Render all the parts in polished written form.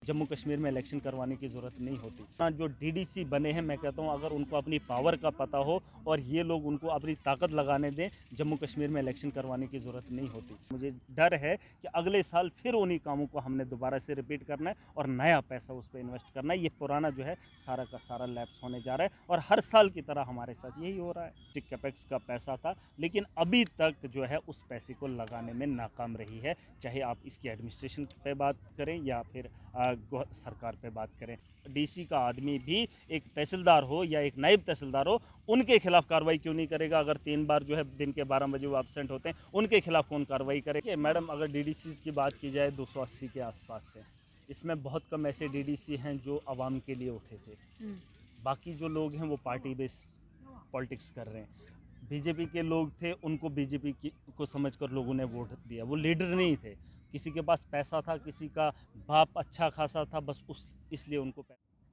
जम्मू कश्मीर में इलेक्शन करवाने की ज़रूरत नहीं होती। जो डीडीसी बने हैं, मैं कहता हूँ अगर उनको अपनी पावर का पता हो और ये लोग उनको अपनी ताकत लगाने दें, जम्मू कश्मीर में इलेक्शन करवाने की ज़रूरत नहीं होती। मुझे डर है कि अगले साल फिर उन्हीं कामों को हमने दोबारा से रिपीट करना है और नया पैसा उस पर इन्वेस्ट करना है। ये पुराना जो है सारा का सारा लैप्स होने जा रहा है और हर साल की तरह हमारे साथ यही हो रहा है। कैपेक्स का पैसा था, लेकिन अभी तक जो है उस पैसे को लगाने में नाकाम रही है, चाहे आप इसकी एडमिनिस्ट्रेशन पे बात करें या फिर सरकार पे बात करें। डीसी का आदमी भी एक तहसीलदार हो या एक नायब तहसीलदार हो, उनके खिलाफ कार्रवाई क्यों नहीं करेगा? अगर 3 बार जो है दिन के 12 बजे वो एब्सेंट होते हैं, उनके खिलाफ कौन कार्रवाई करेगा? मैडम, अगर डीडीसी की बात की जाए 280 के आसपास है। इसमें बहुत कम ऐसे डीडीसी हैं जो आवाम के लिए उठे थे। बाकी जो लोग हैं वो पार्टी बेस पॉलिटिक्स कर रहे हैं। बीजेपी के लोग थे, उनको बीजेपी को समझकर लोगों ने वोट दिया। वो लीडर नहीं थे, किसी के पास पैसा था, किसी का बाप अच्छा खासा था, बस इसलिए उनको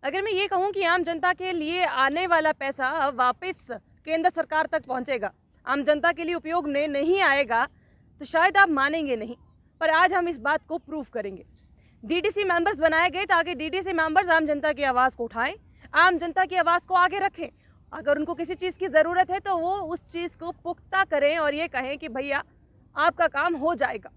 अगर मैं ये कहूँ कि आम जनता के लिए आने वाला पैसा वापस केंद्र सरकार तक पहुंचेगा, आम जनता के लिए उपयोग में नहीं आएगा, तो शायद आप मानेंगे नहीं, पर आज हम इस बात को प्रूव करेंगे। डीडीसी मेंबर्स बनाए गए ताकि डीडीसी मेंबर्स आम जनता की आवाज़ को उठाएं, आम जनता की आवाज़ को आगे रखें। अगर उनको किसी चीज़ की ज़रूरत है तो वो उस चीज़ को पुख्ता करें और ये कहें कि भैया आपका काम हो जाएगा।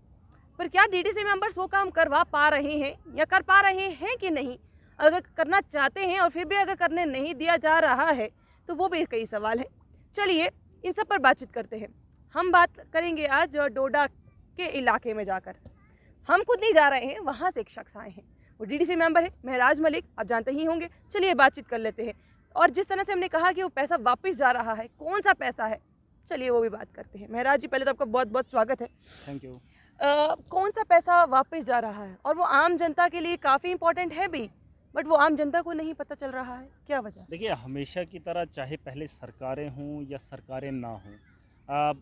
पर क्या डीडीसी मेंबर्स वो काम करवा पा रहे हैं या कर पा रहे हैं कि नहीं? अगर करना चाहते हैं और फिर भी अगर करने नहीं दिया जा रहा है तो वो भी कई सवाल हैं। चलिए इन सब पर बातचीत करते हैं। हम बात करेंगे आज डोडा के इलाके में जाकर। हम खुद नहीं जा रहे हैं, वहाँ से एक शख्स आए हैं, वो डीडीसी मेंबर है महराज मलिक, आप जानते ही होंगे। चलिए बातचीत कर लेते हैं। और जिस तरह से हमने कहा कि वो पैसा वापस जा रहा है, कौन सा पैसा है, चलिए वो भी बात करते हैं। महराज जी, पहले तो आपका बहुत बहुत स्वागत है। Thank you. कौन सा पैसा वापस जा रहा है और वो आम जनता के लिए काफ़ी इंपॉर्टेंट है भी, बट वो आम जनता को नहीं पता चल रहा है, क्या वजह? देखिए, हमेशा की तरह चाहे पहले सरकारें हों या सरकारें ना हों,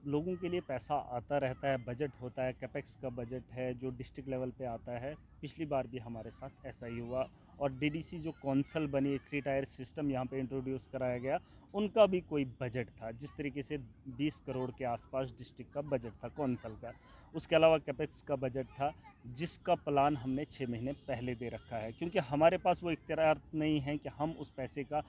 लोगों के लिए पैसा आता रहता है, बजट होता है, कैपेक्स का बजट है जो डिस्ट्रिक्ट लेवल पे आता है। पिछली बार भी हमारे साथ ऐसा ही हुआ और डीडीसी जो कौंसल बनी, 3 टायर सिस्टम यहाँ पे इंट्रोड्यूस कराया गया, उनका भी कोई बजट था। जिस तरीके से 20 करोड़ के आसपास डिस्ट्रिक्ट का बजट था कौंसल का, उसके अलावा कैपेक्स का बजट था, जिसका प्लान हमने 6 महीने पहले दे रखा है, क्योंकि हमारे पास वो इख्तियार नहीं है कि हम उस पैसे का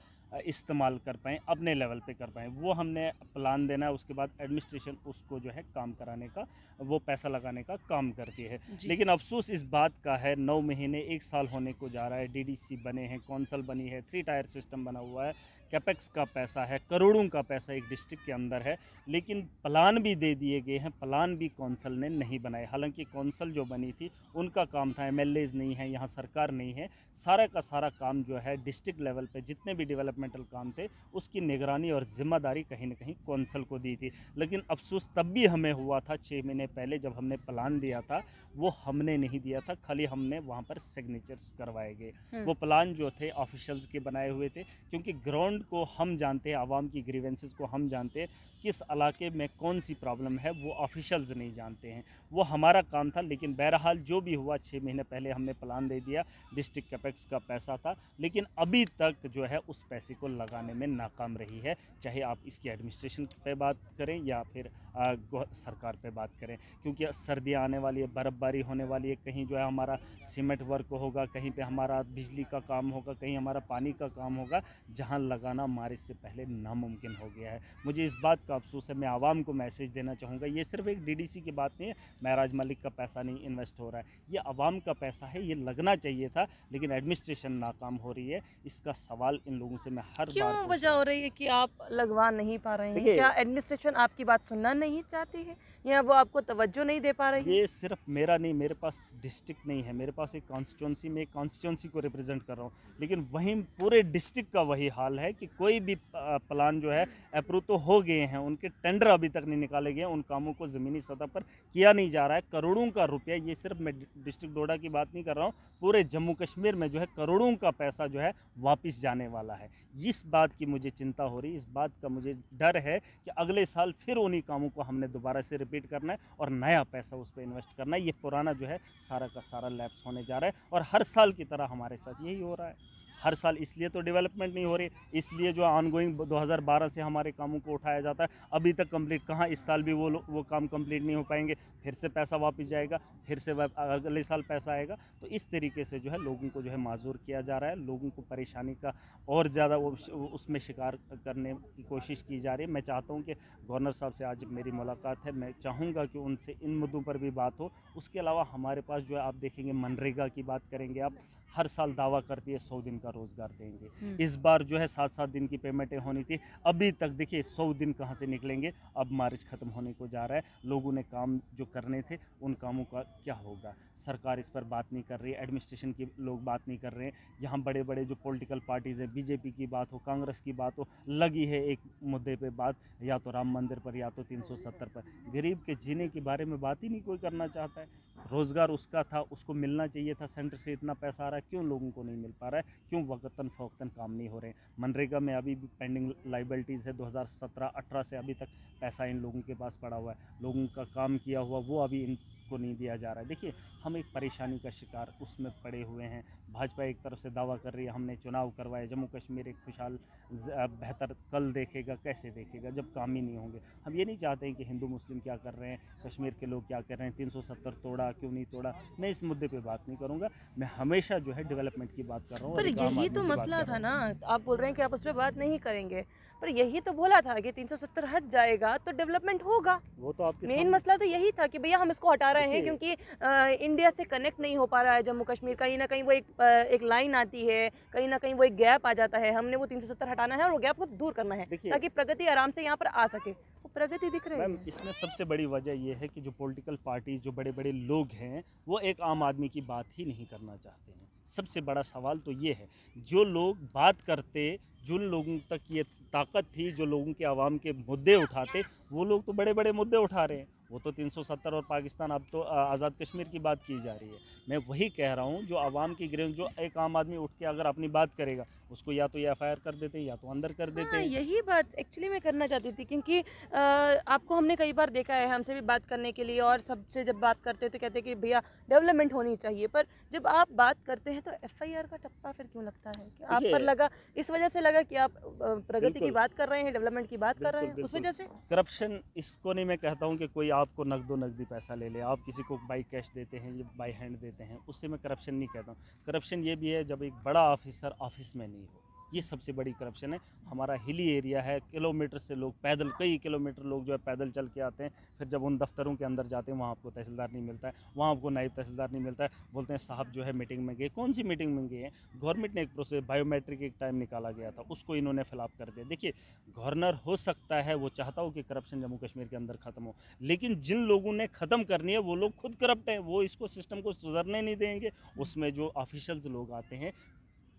इस्तेमाल कर पाएँ, अपने लेवल पे कर पाएँ। वो हमने प्लान देना है, उसके बाद एडमिनिस्ट्रेशन उसको जो है काम कराने का, वो पैसा लगाने का काम करती है। लेकिन अफ़सोस इस बात का है, 9 महीने 1 साल होने को जा रहा है, डीडीसी बने हैं, कौंसल बनी है, 3 टायर सिस्टम बना हुआ है, कैपेक्स का पैसा है, करोड़ों का पैसा एक डिस्ट्रिक्ट के अंदर है, लेकिन प्लान भी दे दिए गए हैं, प्लान भी कौंसल ने नहीं बनाए। हालांकि कौंसल जो बनी थी उनका काम था, एमएलएज नहीं है, यहाँ सरकार नहीं है, सारा का सारा काम जो है डिस्ट्रिक्ट लेवल पे जितने भी डेवलपमेंटल काम थे उसकी निगरानी और जिम्मेदारी कहीं ना कहीं कौंसल को दी थी। लेकिन अफसोस तब भी हमें हुआ था 6 महीने पहले जब हमने प्लान दिया था, वो हमने नहीं दिया था, खाली हमने वहाँ पर सिग्नेचर्स करवाए गए। वो प्लान जो थे ऑफिशियल्स के बनाए हुए थे, क्योंकि ग्राउंड को हम जानते हैं, आवाम की ग्रीवेंसेस को हम जानते हैं, किस इलाके में कौन सी प्रॉब्लम है वो ऑफिशियल्स नहीं जानते हैं। वो हमारा काम था। लेकिन बहरहाल जो भी हुआ, 6 महीने पहले हमने प्लान दे दिया, डिस्ट्रिक्ट कैपेक्स का पैसा था, लेकिन अभी तक जो है उस पैसे को लगाने में नाकाम रही है, चाहे आप इसकी एडमिनिस्ट्रेशन पे बात करें या फिर सरकार पे बात करें। क्योंकि सर्दियाँ आने वाली है, बर्फ़बारी होने वाली है, कहीं जो है हमारा सीमेंट वर्क होगा, कहीं पे हमारा बिजली का काम होगा, कहीं हमारा पानी का काम होगा, जहां लगाना हमारे से पहले नामुमकिन हो गया है। मुझे इस बात का अफसोस है, मैं आवाम को मैसेज देना चाहूँगा, ये सिर्फ एक डीडीसी की बात नहीं है, महराज मलिक का पैसा नहीं इन्वेस्ट हो रहा है, ये आवाम का पैसा है, ये लगना चाहिए था, लेकिन एडमिनिस्ट्रेशन नाकाम हो रही है। इसका सवाल इन लोगों से मैं हर बार क्यों पूछ वजह रहा हो हूँ। रही है कि आप लगवा नहीं पा रहे हैं? देखिए, क्या एडमिनिस्ट्रेशन आपकी बात सुनना नहीं चाहती है या वो आपको तवज्जो नहीं दे पा रही है? ये सिर्फ मेरा नहीं, मेरे पास डिस्ट्रिक्ट नहीं है, मेरे पास एक कॉन्स्टिट्यूंसी में एक कॉन्स्टिट्यूंसी को रिप्रेजेंट कर रहा हूँ, लेकिन वहीं पूरे डिस्ट्रिक्ट का वही हाल है कि कोई भी प्लान जो है अप्रूव तो हो गए हैं, उनके टेंडर अभी तक नहीं निकाले गए, उन कामों को ज़मीनी सतह पर किया नहीं जा रहा है। करोड़ों का रुपया, ये सिर्फ मैं डिस्ट्रिक्ट डोडा की बात नहीं कर रहा हूँ, पूरे जम्मू कश्मीर में जो है करोड़ों का पैसा जो है वापस जाने वाला है। इस बात की मुझे चिंता हो रही है, इस बात का मुझे डर है कि अगले साल फिर उन्हीं कामों को हमने दोबारा से रिपीट करना है और नया पैसा उस पर इन्वेस्ट करना है। ये पुराना जो है सारा का सारा लैप्स होने जा रहा है और हर साल की तरह हमारे साथ यही हो रहा है। हर साल, इसलिए तो डेवलपमेंट नहीं हो रही, इसलिए जो ऑनगोइंग 2012 से हमारे कामों को उठाया जाता है अभी तक कंप्लीट कहाँ, इस साल भी वो काम कंप्लीट नहीं हो पाएंगे, फिर से पैसा वापस जाएगा, फिर से अगले साल पैसा आएगा। तो इस तरीके से जो है लोगों को जो है माजूर किया जा रहा है, लोगों को परेशानी का और ज़्यादा उसमें शिकार करने की कोशिश की जा रही है। मैं चाहता हूँ कि गवर्नर साहब से आज मेरी मुलाकात है, मैं चाहूँगा कि उनसे इन मुद्दों पर भी बात हो। उसके अलावा हमारे पास जो है आप देखेंगे मनरेगा की बात करेंगे आप, हर साल दावा करती है 100 दिन का रोज़गार देंगे, इस बार जो है 7-7 दिन की पेमेंटें होनी थी, अभी तक देखिए 100 दिन कहाँ से निकलेंगे, अब मार्च ख़त्म होने को जा रहा है, लोगों ने काम जो करने थे उन कामों का क्या होगा, सरकार इस पर बात नहीं कर रही है, एडमिनिस्ट्रेशन की लोग बात नहीं कर रहे हैं। यहाँ बड़े बड़े जो पॉलिटिकल पार्टीज़ हैं, बीजेपी की बात हो, कांग्रेस की बात हो, लगी है एक मुद्दे पे बात, या तो राम मंदिर पर या तो 370 पर, गरीब के जीने के बारे में बात ही नहीं कोई करना चाहता है। रोज़गार उसका था, उसको मिलना चाहिए था, सेंटर से इतना पैसा आ रहा है, क्यों लोगों को नहीं मिल पा रहा है, क्यों वक्तन फ़ौक्तन काम नहीं हो रहे हैं। मनरेगा में अभी भी पेंडिंग लाइबिलिटीज़ है, 2017-18 से अभी तक पैसा इन लोगों के पास पड़ा हुआ है, लोगों का काम किया हुआ वो अभी इनको नहीं दिया जा रहा है। देखिए हम एक परेशानी का शिकार उसमें पड़े हुए हैं। भाजपा एक तरफ से दावा कर रही है हमने चुनाव करवाए, जम्मू कश्मीर एक खुशहाल बेहतर कल देखेगा, कैसे देखेगा जब काम ही नहीं होंगे। हम ये नहीं चाहते हैं कि हिंदू मुस्लिम क्या कर रहे हैं, कश्मीर के लोग क्या कर रहे हैं, 370 तोड़ा क्यों नहीं तोड़ा, मैं इस मुद्दे पे बात नहीं करूँगा। मैं हमेशा जो है डेवलपमेंट की बात कर रहा हूँ पर और एक आम यही आदमी तो की बात मसला कर रहा था हूँ। ना, आप बोल रहे हैं कि आप उस पर बात नहीं करेंगे, पर यही तो बोला था कि 370 हट जाएगा तो डेवलपमेंट होगा। वो तो आपके मेन सामने मसला तो यही था कि भैया हम इसको हटा रहे हैं देखिए, क्योंकि इंडिया से कनेक्ट नहीं हो पा रहा है जम्मू कश्मीर, कहीं ना कहीं वो एक लाइन आती है, कहीं ना कहीं वो एक गैप आ जाता है, हमने वो 370 हटाना है और वो गैप को दूर करना है देखिए ताकि प्रगति आराम से यहाँ पर आ सके। वो प्रगति दिख रही मैम, है। इसमें सबसे बड़ी वजह यह है कि जो पॉलिटिकल पार्टीज, जो बड़े बड़े लोग हैं, वो एक आम आदमी की बात ही नहीं करना चाहते हैं। सबसे बड़ा सवाल तो ये है, जो लोग बात करते, जिन लोगों तक ये ताकत थी, जो लोगों के आवाम के मुद्दे उठाते, वो लोग तो बड़े बड़े मुद्दे उठा रहे हैं। वो तो 370 और पाकिस्तान, अब तो आज़ाद कश्मीर की बात की जा रही है। मैं वही कह रहा हूँ, जो आवाम की ग्रेव, जो एक आम आदमी उठ के अगर अपनी बात करेगा, उसको या तो ये FIR कर देते हैं या तो अंदर कर देते हाँ, हैं। यही बात एक्चुअली मैं करना चाहती थी क्योंकि आपको हमने कई बार देखा है हमसे भी बात करने के लिए, और सबसे जब बात करते हैं तो कहते हैं कि भैया डेवलपमेंट होनी चाहिए, पर जब आप बात करते हैं तो FIR का टप्पा फिर क्यों लगता है कि आप पर देखिए, लगा, इस वजह से लगा कि आप प्रगति की बिल्कुल बात कर रहे हैं, डेवलपमेंट की बात कर रहे बिल्कुल हैं, उस बिल्कुल वजह से। करप्शन, इसको नहीं मैं कहता हूँ कि कोई आपको नकदो नकदी पैसा ले ले, आप किसी को बाई कैश देते हैं या बाई हैंड देते हैं, उससे मैं करप्शन नहीं कहता हूँ। करप्शन ये भी है जब एक बड़ा ऑफिसर ऑफिस में नहीं हो, ये सबसे बड़ी करप्शन है। हमारा हिली एरिया है, किलोमीटर से लोग पैदल, कई किलोमीटर लोग जो है पैदल चल के आते हैं, फिर जब उन दफ्तरों के अंदर जाते हैं वहाँ आपको तहसीलदार नहीं मिलता है, वहाँ आपको नायब तहसीलदार नहीं मिलता है, बोलते हैं साहब जो है मीटिंग में गए। कौन सी मीटिंग में गए हैं? गवर्नमेंट ने एक प्रोसेस, बायोमेट्रिक एक टाइम निकाला गया था, उसको इन्होंने फिलअप कर दिया। देखिए, गवर्नर हो सकता है वो चाहता हो कि करप्शन जम्मू कश्मीर के अंदर खत्म हो, लेकिन जिन लोगों ने ख़त्म करनी है वो लोग खुद करप्ट हैं, वो इसको सिस्टम को सुधरने नहीं देंगे। उसमें जो ऑफिशियल्स लोग आते हैं,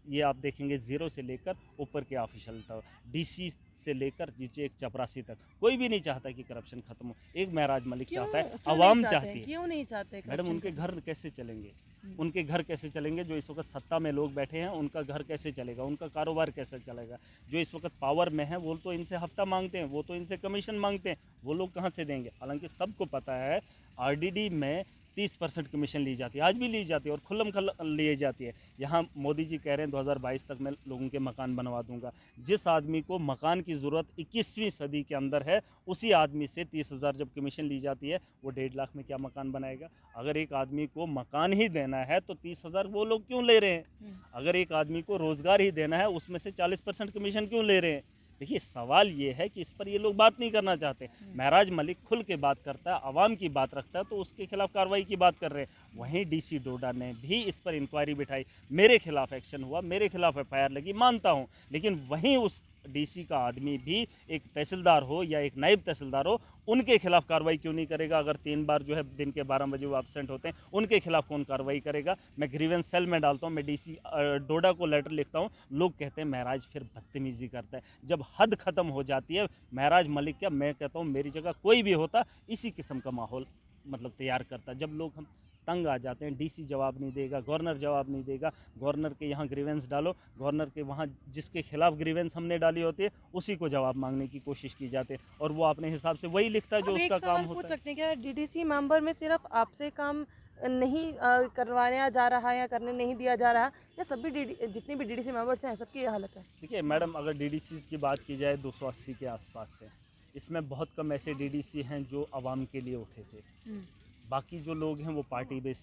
ये आप देखेंगे ज़ीरो से लेकर ऊपर के ऑफिशियल तक, DC से लेकर नीचे एक चपरासी तक, कोई भी नहीं चाहता कि करप्शन खत्म हो। एक महराज मलिक क्यों चाहता है, क्यों नहीं आवाम चाहते चाहती है। क्यों नहीं चाहते मैडम, करप्शन उनके को? घर कैसे चलेंगे? उनके घर कैसे चलेंगे? जो इस वक्त सत्ता में लोग बैठे हैं, उनका घर कैसे चलेगा? उनका कारोबार कैसे चलेगा? जो इस वक्त पावर में है, वो तो इनसे हफ्ता मांगते हैं, वो तो इनसे कमीशन मांगते हैं, वो लोग कहाँ से देंगे? हालांकि सबको पता है RDD में 30% कमीशन ली जाती है, आज भी ली जाती है और खुल्लम खल्ला ली जाती है। यहाँ मोदी जी कह रहे हैं 2022 तक मैं लोगों के मकान बनवा दूंगा। जिस आदमी को मकान की ज़रूरत 21वीं सदी के अंदर है, उसी आदमी से 30,000 जब कमीशन ली जाती है, वो 1.5 लाख में क्या मकान बनाएगा? अगर एक आदमी को मकान ही देना है तो 30,000 वो लोग क्यों ले रहे हैं? अगर एक आदमी को रोज़गार ही देना है, उसमें से 40% कमीशन क्यों ले रहे हैं? देखिए, सवाल ये है कि इस पर ये लोग बात नहीं करना चाहते। महराज मलिक खुल के बात करता है, आवाम की बात रखता है, तो उसके खिलाफ कार्रवाई की बात कर रहे हैं। वहीं DC डोडा ने भी इस पर इंक्वायरी बिठाई, मेरे खिलाफ एक्शन हुआ, मेरे खिलाफ FIR लगी, मानता हूँ, लेकिन वहीं उस DC का आदमी भी एक तहसीलदार हो या एक नायब तहसीलदार हो, उनके खिलाफ कार्रवाई क्यों नहीं करेगा? अगर 3 बार जो है दिन के 12 बजे वो एब्सेंट होते हैं, उनके खिलाफ कौन कार्रवाई करेगा? मैं ग्रीवेंस सेल में डालता हूँ, मैं DC डोडा को लेटर लिखता हूँ, लोग कहते हैं महराज फिर बदतमीजी करता है। जब हद खत्म हो जाती है, महराज मलिक क्या, मैं कहता हूँ मेरी जगह कोई भी होता इसी किस्म का माहौल मतलब तैयार करता। जब लोग हम तंग आ जाते हैं, DC जवाब नहीं देगा, गवर्नर जवाब नहीं देगा, गवर्नर के यहाँ ग्रीवेंस डालो, गवर्नर के वहाँ जिसके खिलाफ ग्रीवेंस हमने डाली होती है उसी को जवाब मांगने की कोशिश की जाती है, और वो अपने हिसाब से वही लिखता है जो अब एक उसका काम सवाल पूछ होता है। सकते हैं क्या DDC मेंबर में सिर्फ आपसे काम नहीं करवाया जा रहा है या करने नहीं दिया जा रहा, या सभी जितने भी डीडीसी मेंबर्स हैं सबकी ये हालत है? देखिए मैडम, अगर डीडीसीज़ की बात की जाए 280 के आसपास है। इसमें बहुत कम ऐसे डीडीसी हैं जो आवाम के लिए उठे थे। बाकी जो लोग हैं वो पार्टी बेस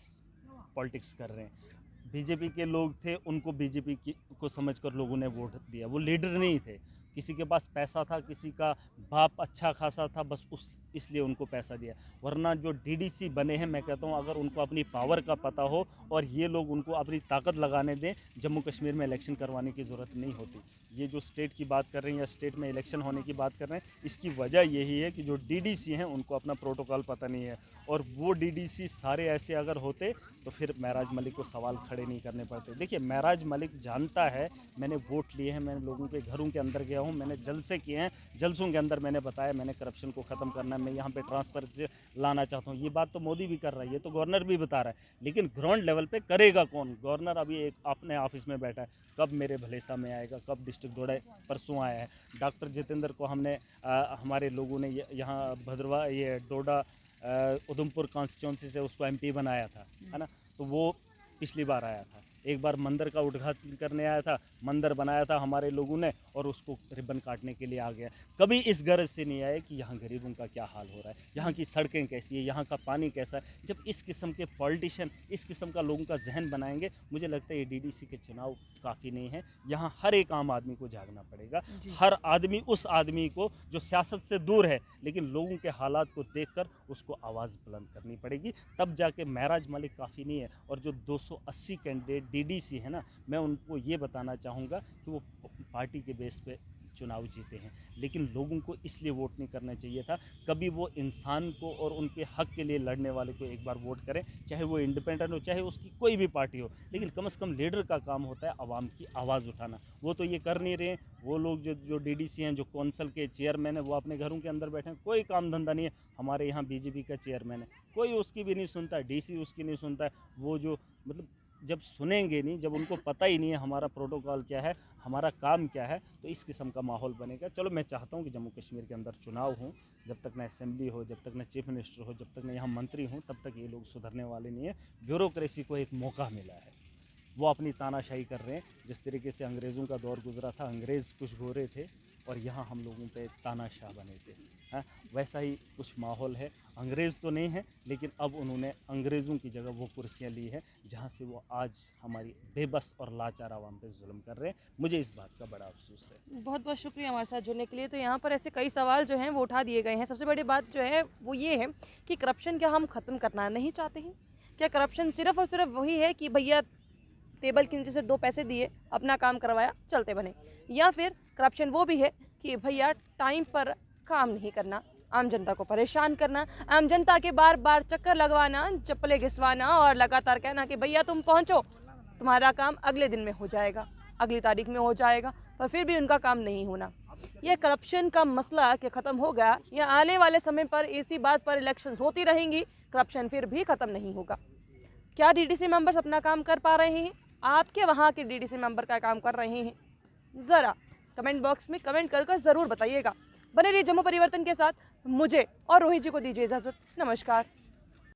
पॉलिटिक्स कर रहे हैं। बीजेपी के लोग थे, उनको बीजेपी की को समझकर लोगों ने वोट दिया। वो लीडर नहीं थे, किसी के पास पैसा था, किसी का बाप अच्छा खासा था, बस उस इसलिए उनको पैसा दिया। वरना जो डीडीसी बने हैं, मैं कहता हूँ अगर उनको अपनी पावर का पता हो और ये लोग उनको अपनी ताकत लगाने दें, जम्मू कश्मीर में इलेक्शन करवाने की ज़रूरत नहीं होती। ये जो स्टेट की बात कर रहे हैं या स्टेट में इलेक्शन होने की बात कर रहे हैं, इसकी वजह यही है कि जो डीडीसी हैं उनको अपना प्रोटोकॉल पता नहीं है। और वो डीडीसी सारे ऐसे अगर होते तो फिर महराज मलिक को सवाल खड़े नहीं करने पड़ते। देखिए महराज मलिक जानता है, मैंने वोट लिए हैं, मैंने लोगों के घरों के अंदर गया हूँ, मैंने जलसे किए हैं, जलसों के अंदर मैंने बताया मैंने करप्शन को ख़त्म करना है, मैं यहाँ पे ट्रांसपेरेंसी लाना चाहता हूँ। ये बात तो मोदी भी कर रहा है, ये तो गवर्नर भी बता रहा है, लेकिन ग्राउंड लेवल पे करेगा कौन? गवर्नर अभी एक अपने ऑफिस में बैठा है, कब मेरे भलेसा में आएगा, कब डिस्ट्रिक्ट दौड़ा, परसों आया है। डॉक्टर जितेंद्र को हमने हमारे लोगों ने यहाँ भद्रवा ये डोडा उधमपुर कॉन्स्टिट्यूंसी से उसको एमपी बनाया था, है ना? तो वो पिछली बार आया था, एक बार मंदिर का उद्घाटन करने आया था, मंदिर बनाया था हमारे लोगों ने और उसको रिबन काटने के लिए आ गया। कभी इस गर्ज से नहीं आए कि यहाँ गरीबों का क्या हाल हो रहा है, यहाँ की सड़कें कैसी है, यहाँ का पानी कैसा है। जब इस किस्म के पॉलिटिशियन इस किस्म का लोगों का जहन बनाएंगे, मुझे लगता है ये डीडीसी के चुनाव काफ़ी नहीं है। यहाँ हर एक आम आदमी को जागना पड़ेगा, हर आदमी उस आदमी को जो सियासत से दूर है लेकिन लोगों के हालात को देखकर उसको आवाज़ बुलंद करनी पड़ेगी, तब जाके महराज मलिक काफ़ी नहीं है। और जो 280 कैंडिडेट डीडीसी है ना, मैं उनको ये बताना चाहूँगा कि वो पार्टी के बेस पे चुनाव जीते हैं, लेकिन लोगों को इसलिए वोट नहीं करना चाहिए था। कभी वो इंसान को और उनके हक के लिए लड़ने वाले को एक बार वोट करें, चाहे वो इंडिपेंडेंट हो, चाहे उसकी कोई भी पार्टी हो, लेकिन कम से कम लीडर का काम होता है आवाम की आवाज़ उठाना। वो तो ये कर नहीं रहे हैं। वो लोग जो डीडीसी हैं, जो कौंसल के चेयरमैन हैं, वो अपने घरों के अंदर बैठे हैं, कोई काम धंधा नहीं है। हमारे यहाँ बीजेपी का चेयरमैन है, कोई उसकी भी नहीं सुनता है, डीसी उसकी नहीं सुनता है। वो जो मतलब जब सुनेंगे नहीं, जब उनको पता ही नहीं है हमारा प्रोटोकॉल क्या है, हमारा काम क्या है, तो इस किस्म का माहौल बनेगा। चलो मैं चाहता हूँ कि जम्मू कश्मीर के अंदर चुनाव हो, जब तक न असेंबली हो, जब तक न चीफ मिनिस्टर हो, जब तक न यहाँ मंत्री हों, तब तक ये लोग सुधरने वाले नहीं है। ब्यूरोक्रेसी को एक मौका मिला है, वो अपनी तानाशाही कर रहे हैं। जिस तरीके से अंग्रेज़ों का दौर गुजरा था, अंग्रेज़ कुछ गोरे थे और यहाँ हम लोगों पे तानाशाह बने थे, हाँ, वैसा ही कुछ माहौल है। अंग्रेज़ तो नहीं है, लेकिन अब उन्होंने अंग्रेज़ों की जगह वो कुर्सियाँ ली है जहाँ से वो आज हमारी बेबस और लाचार आवाम पे जुल्म कर रहे हैं। मुझे इस बात का बड़ा अफसोस है। बहुत बहुत शुक्रिया हमारे साथ जुड़ने के लिए। तो यहाँ पर ऐसे कई सवाल जो हैं वो उठा दिए गए हैं। सबसे बड़ी बात जो है वो ये है कि करप्शन क्या हम ख़त्म करना नहीं चाहते हैं? क्या करप्शन सिर्फ़ और सिर्फ वही है कि भैया टेबल के नीचे से 2 पैसे दिए, अपना काम करवाया, चलते बने? या फिर करप्शन वो भी है कि भैया टाइम पर काम नहीं करना, आम जनता को परेशान करना, आम जनता के बार बार चक्कर लगवाना, चप्पलें घिसवाना और लगातार कहना कि भैया तुम पहुँचो, तुम्हारा काम अगले दिन में हो जाएगा, अगली तारीख में हो जाएगा, पर फिर भी उनका काम नहीं होना। यह करप्शन का मसला कि ख़त्म हो गया या आने वाले समय पर इसी बात पर इलेक्शंस होती रहेंगी, करप्शन फिर भी ख़त्म नहीं होगा। क्या डीडीसी मेंबर्स अपना काम कर पा रहे हैं? आपके वहाँ के डीडीसी मेंबर का काम कर रहे हैं? ज़रा कमेंट बॉक्स में कमेंट कर ज़रूर बताइएगा। बने रहिए जम्मू परिवर्तन के साथ। मुझे और रोहित जी को दीजिए इजाज़त। नमस्कार।